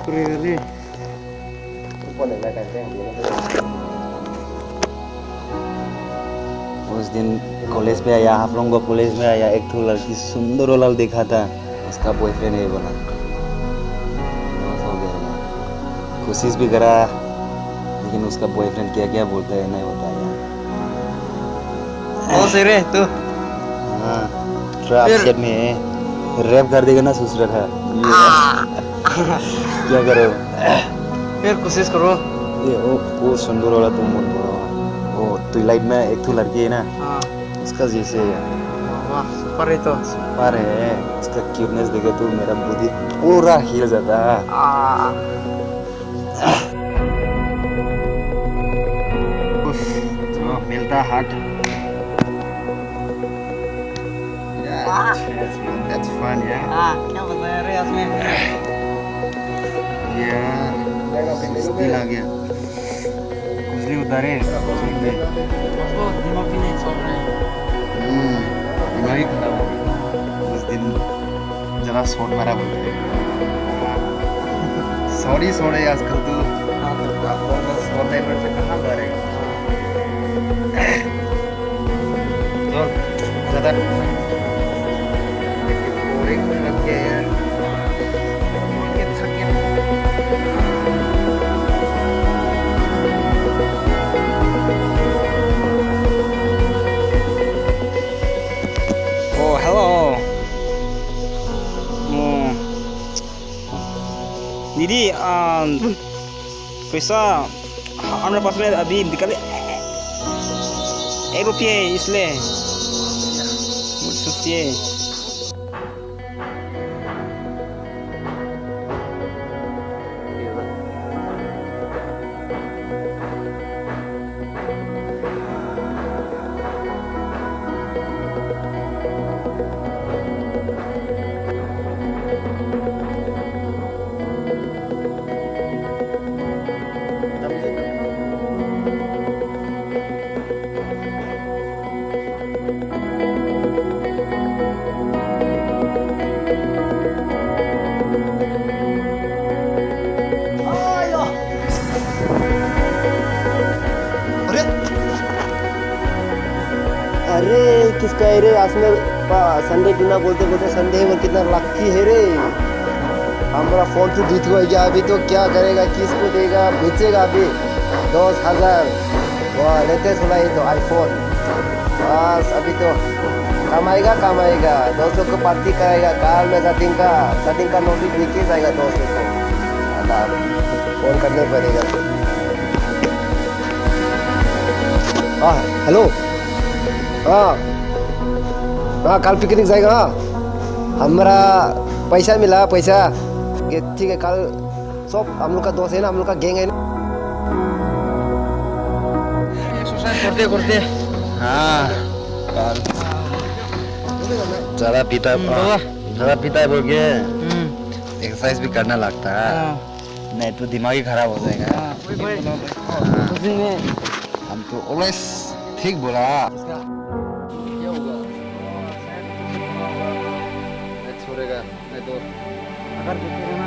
रे उस दिन कॉलेज पे आया, आप लोगों को कॉलेज में आया, एक तो लड़की सुंदर वाला देखा था, उसका बॉयफ्रेंड है बोला। लॉस हो गया यार। कोशिश भी करा लेकिन उसका बॉयफ्रेंड क्या क्या बोलता है नहीं बताया। ओ सिरे तू हाँ ट्रैप में है, रैप कर देगा ना ससुरा था। क्या करो फिर कोशिश करो। ये वो सुंदर वाला तुम बोल रहे हो, वो ट्विलाइट में एक तो लड़की है ना, हाँ उसका जैसे वाह सुपर है तो। सुपर है, उसका क्यूटनेस देखे तो मेरा बुद्धि पूरा हिल जाता है। जो मिलता हार्ट। That's fun यार। क्या बताया रे इसमें? यार दिल आ गया, कुछ नहीं उतारे उसको दिमाग भी नहीं चल रहा है। दिमाग ही खराब हो गया उस दिन, जरा शॉट मारा बोलते हैं। सॉरी सॉरी आजकल तो शॉट टाइमर से कहाँ मारेगा। तो ज़्यादा बोरिंग लग गया यार। ये थक गया। Oh, hello. दीदी पैसा 100% अभी निकाले 1 रुपये, इसलिए मुझे सोचिए। अरे किसका है रे? आज में संडे बिना बोलते बोलते संडे वो कितना लकी है रे। हमारा फोन तो जीत गया, अभी तो क्या करेगा, किसको देगा, बेचेगा अभी 10,000 वाह लेटेस्ट वाला है तो आईफोन। बस अभी तो कमाएगा, दोस्तों को पार्टी कराएगा, कार में सेटिंग का नोटिस लेके जाएगा दोस्तों को। फोन करने पड़ेगा। हाँ हेलो, हाँ कल पिकनिक जाएगा। हाँ हमारा पैसा मिला, पैसा ठीक है। कल सब हम लोग का दोस्त है ना, हम लोग का गैंग है ना। एक्सरसाइज करते हाँ कल ज़्यादा पीता बोल के एक्सरसाइज भी करना लगता है, नहीं तो दिमाग ही खराब हो जाएगा। हम तो ऑलवेज ठीक बोला। छोड़ेगा नहीं तो अगर देखेगा ना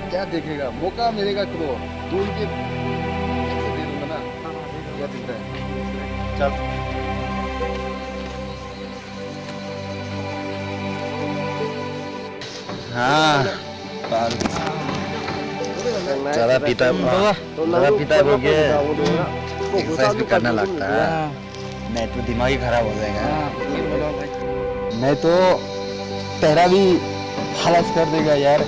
क्या देखेगा, मौका मिलेगा तो दूर के दे दूंगा ना। क्या दिखता है, चल हाँ ज़्यादा पीता बोल के एक्सरसाइज भी करना लगता है, नहीं तो दिमाग ही खराब हो जाएगा। नहीं तो तेरा भी हालत कर देगा यार।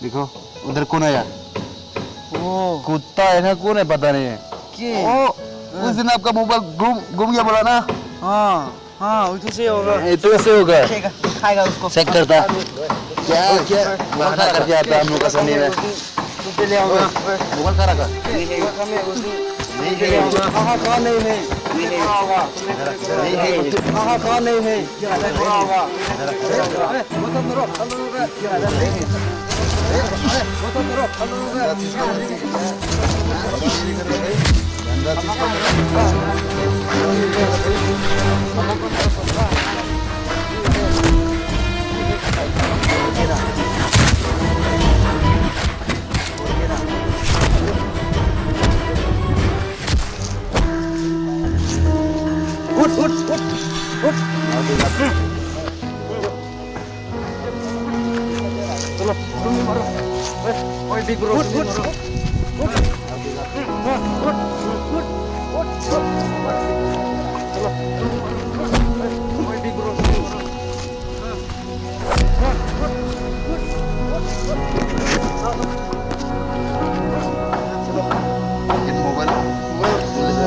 देखो उधर कौन है यार? कुत्ता है ना, कौन है पता नहीं है। उस दिन आपका मोबाइल गुम गया बोला ना। हाँ उधर से होगा। इधर से होगा, खाएगा उसको। चेक करता क्या बहाना करके आता हम लोग का संडे में। ले आऊंगा मोबाइल कहाँ रखा? नहीं नहीं है कहाँ कहाँ नहीं है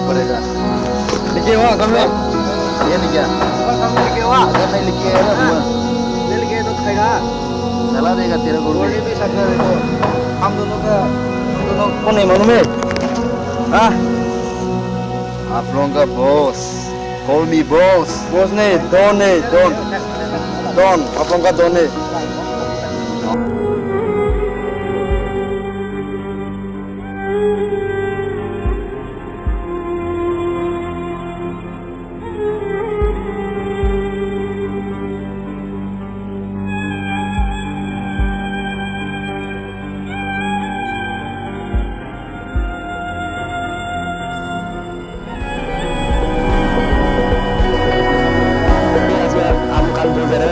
पड़ेगा लिखे हुआ कम में ये नहीं क्या कम में लिखे हुआ अगर नहीं लिखे है ना ले लिखे तो खाएगा चला देगा तेरे को गोली भी सकता है देखो हम दोनों कौन है मालूम है हाँ आप लोगों का बॉस कॉल मी बॉस बॉस नहीं डॉन है डॉन डॉन आप लोगों का डॉन है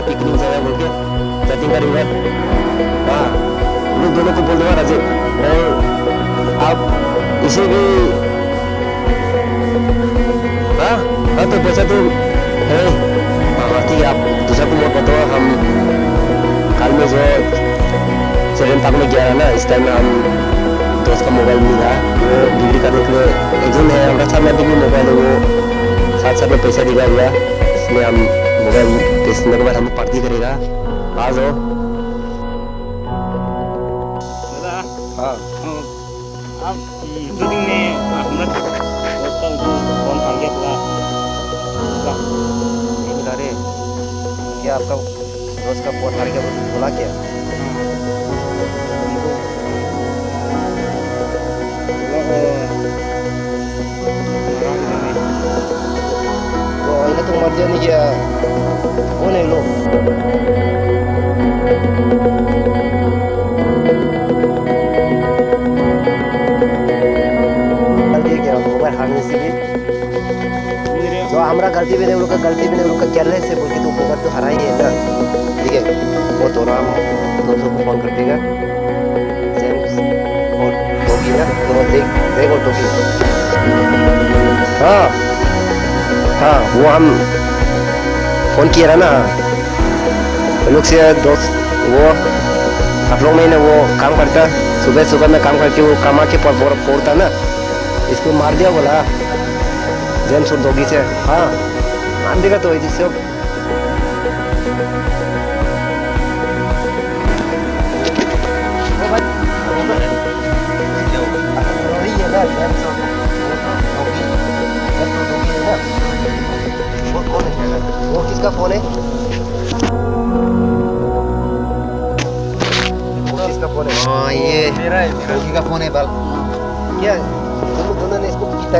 पिकनिक जगह बोल के सेटिंग करेंगे हाँ लोग दोनों को बोल दूंगा राजे और आप इसे भी हाँ हाँ तो पैसा तो है हाँ ठीक है आप दूसरा को मत बताओ हम कल में जो 7 में गया है ना इस टाइम में हम दोस्त का मोबाइल मिला वो डिग्री करने के लिए एग्जाम है हमारा 4 लाख डिग्री मोबाइल है वो साथ में पैसा दिया गया इसमें हम मोबाइल टेस्ट के बाद हम पार्टी करेगा आ जाओ हाँ आप शूटिंग में हमारा दोस्त का फोन आ गया पूरा नहीं मिला रे क्या आपका दोस्त का फोन आ गया बोला क्या तो मर जाने क्या कौन है लोग गलती क्या मोबाइल हारने से भी जो हमारा गलती भी नहीं लोग का गलती भी नहीं लोग का केयरलेस है बोल के तो मोबाइल तो हरा ही है ना ठीक है वो तो राम दोस्तों को फोन कर देगा और टोकी ना तो देख और टोकी हाँ हाँ वो हम फोन किया था ना लोग से दोस्त वो आप लोग में वो काम करता सुबह सुबह में काम करके वो कमा के पड़ता ना इसको मार दिया बोला जेम्स और दोगी से हाँ मार देगा तो जिससे वो किसका फोन है वो किसका फोन है हाँ ये मेरा है रोकी का फोन है बाल क्या तुम दोनों ने इसको पीता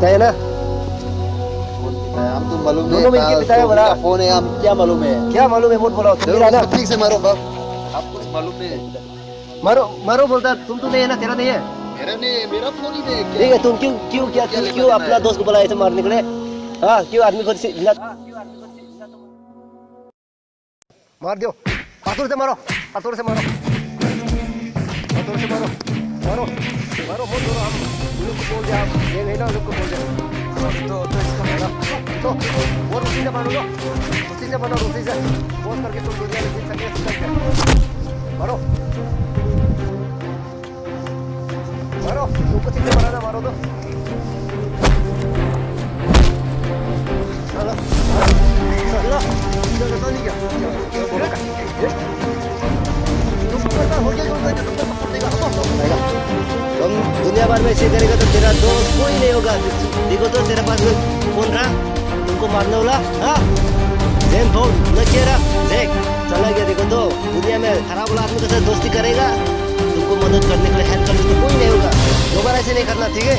है ना हम तो मालूम दोनों मिलके पिता है बड़ा फोन है हम क्या मालूम है क्या मालूम है बोल बोला मेरा ना ठीक से मारो बाप आप कुछ मालूम नहीं मारो मारो बोलता तुम तो नहीं है ना तेरा नहीं है मेरा फोन ही नहीं ठीक है तुम क्यों अपना दोस्त को बुलाए थे मारने के लिए हाँ क्यों आदमी को मार दो पाथर से मारो मारो मारो बोल दो हम लोग को बोल दे आप ये नहीं ना लोग को बोल दे तो इसका मारो तो वो उसी से मारो उसी से फोन करके तुम दुनिया में जीत सकते मारो तुमको सीधे मारा ना मारो तो तुम दुनिया दुनिया भर में ऐसे करेगा तो तेरा दोस्त कोई नहीं होगा। देखो तो तेरे पास में कौन रहा तुमको मारने वाला? हाँ जैन फोन न किया रहा, देख चला गया। देखो तो दुनिया में खराब वाला आदमी के साथ दोस्ती करेगा, तुमको मदद करने के लिए हेल्प करने तो कोई नहीं होगा। दोबारा ऐसे नहीं करना, ठीक है?